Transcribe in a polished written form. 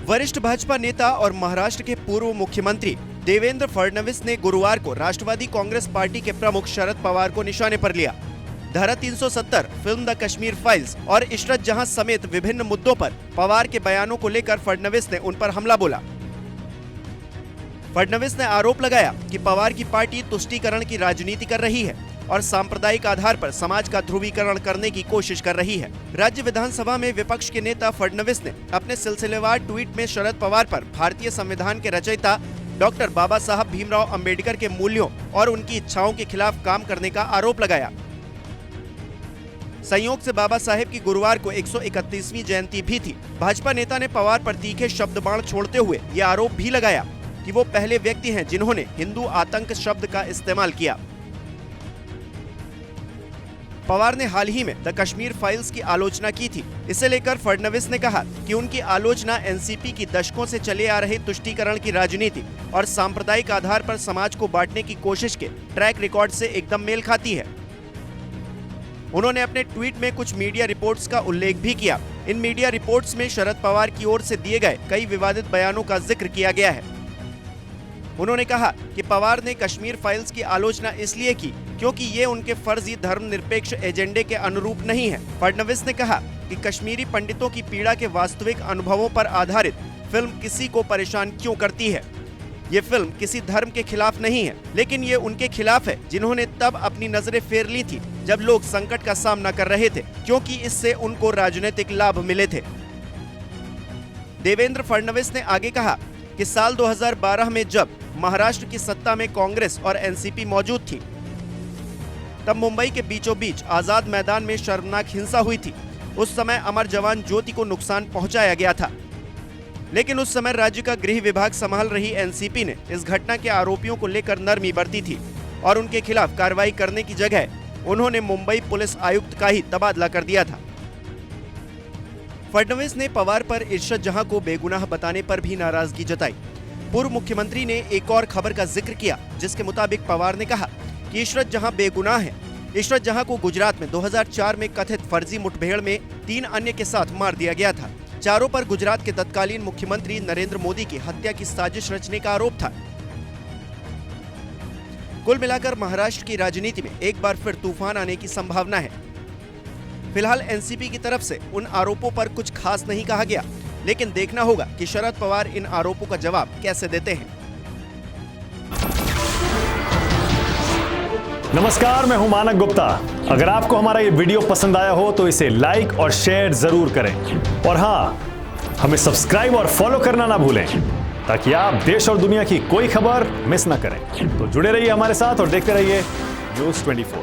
वरिष्ठ भाजपा नेता और महाराष्ट्र के पूर्व मुख्यमंत्री देवेंद्र फडणवीस ने गुरुवार को राष्ट्रवादी कांग्रेस पार्टी के प्रमुख शरद पवार को निशाने पर लिया। धारा 370, फिल्म द कश्मीर फाइल्स और इशरत जहां समेत विभिन्न मुद्दों पर पवार के बयानों को लेकर फडणवीस ने उन पर हमला बोला। फडणवीस ने आरोप लगाया कि पवार की पार्टी तुष्टीकरण की राजनीति कर रही है और सांप्रदायिक आधार पर समाज का ध्रुवीकरण करने की कोशिश कर रही है। राज्य विधानसभा में विपक्ष के नेता फडणवीस ने अपने सिलसिलेवार ट्वीट में शरद पवार पर भारतीय संविधान के रचयिता डॉक्टर बाबा साहब भीमराव अंबेडकर के मूल्यों और उनकी इच्छाओं के खिलाफ काम करने का आरोप लगाया। संयोग से बाबा साहेब की गुरुवार को 131वीं जयंती भी थी। भाजपा नेता ने पवार पर तीखे शब्द बाण छोड़ते हुए ये आरोप भी लगाया कि वो पहले व्यक्ति हैं जिन्होंने हिंदू आतंक शब्द का इस्तेमाल किया। पवार ने हाल ही में द कश्मीर फाइल्स की आलोचना की थी। इसे लेकर फडणवीस ने कहा कि उनकी आलोचना एनसीपी की दशकों से चले आ रहे तुष्टीकरण की राजनीति और सांप्रदायिक आधार पर समाज को बांटने की कोशिश के ट्रैक रिकॉर्ड से एकदम मेल खाती है। उन्होंने अपने ट्वीट में कुछ मीडिया रिपोर्ट्स का उल्लेख भी किया। इन मीडिया रिपोर्ट्स में शरद पवार की ओर से दिए गए कई विवादित बयानों का जिक्र किया गया है। उन्होंने कहा कि पवार ने कश्मीर फाइल्स की आलोचना इसलिए की क्योंकि ये उनके फर्जी धर्मनिरपेक्ष एजेंडे के अनुरूप नहीं है। फडणवीस ने कहा कि कश्मीरी पंडितों की पीड़ा के वास्तविक अनुभवों पर आधारित फिल्म किसी को परेशान क्यों करती है। ये फिल्म किसी धर्म के खिलाफ नहीं है, लेकिन ये उनके खिलाफ है जिन्होंने तब अपनी नजरें फेर ली थी जब लोग संकट का सामना कर रहे थे, क्योंकि इससे उनको राजनीतिक लाभ मिले थे। देवेंद्र फडणवीस ने आगे कहा कि साल 2012 में जब महाराष्ट्र की सत्ता में कांग्रेस और एनसीपी मौजूद थी, तब मुंबई के बीचों बीच आजाद मैदान में शर्मनाक हिंसा हुई थी। उस समय अमर जवान ज्योति को नुकसान पहुंचाया गया था, लेकिन उस समय राज्य का गृह विभाग संभाल रही एनसीपी ने इस घटना के आरोपियों को लेकर नरमी बरती थी और उनके खिलाफ कार्रवाई करने की जगह उन्होंने मुंबई पुलिस आयुक्त का ही तबादला कर दिया था। फडणवीस ने पवार पर इशरत जहां को बेगुनाह बताने पर भी नाराजगी जताई। पूर्व मुख्यमंत्री ने एक और खबर का जिक्र किया जिसके मुताबिक पवार ने कहा कि इशरत जहां बेगुनाह है। इशरत जहां को गुजरात में 2004 में कथित फर्जी मुठभेड़ में 3 अन्य के साथ मार दिया गया था। चारों पर गुजरात के तत्कालीन मुख्यमंत्री नरेंद्र मोदी की हत्या की साजिश रचने का आरोप था। कुल मिलाकर महाराष्ट्र की राजनीति में एक बार फिर तूफान आने की संभावना है। फिलहाल एनसीपी की तरफ से उन आरोपों पर कुछ खास नहीं कहा गया, लेकिन देखना होगा कि शरद पवार इन आरोपों का जवाब कैसे देते हैं। नमस्कार, मैं हूं मानक गुप्ता। अगर आपको हमारा ये वीडियो पसंद आया हो तो इसे लाइक और शेयर जरूर करें और हाँ, हमें सब्सक्राइब और फॉलो करना ना भूलें ताकि आप देश और दुनिया की कोई खबर मिस ना करें। तो जुड़े रहिए हमारे साथ और देखते रहिए न्यूज़ 24।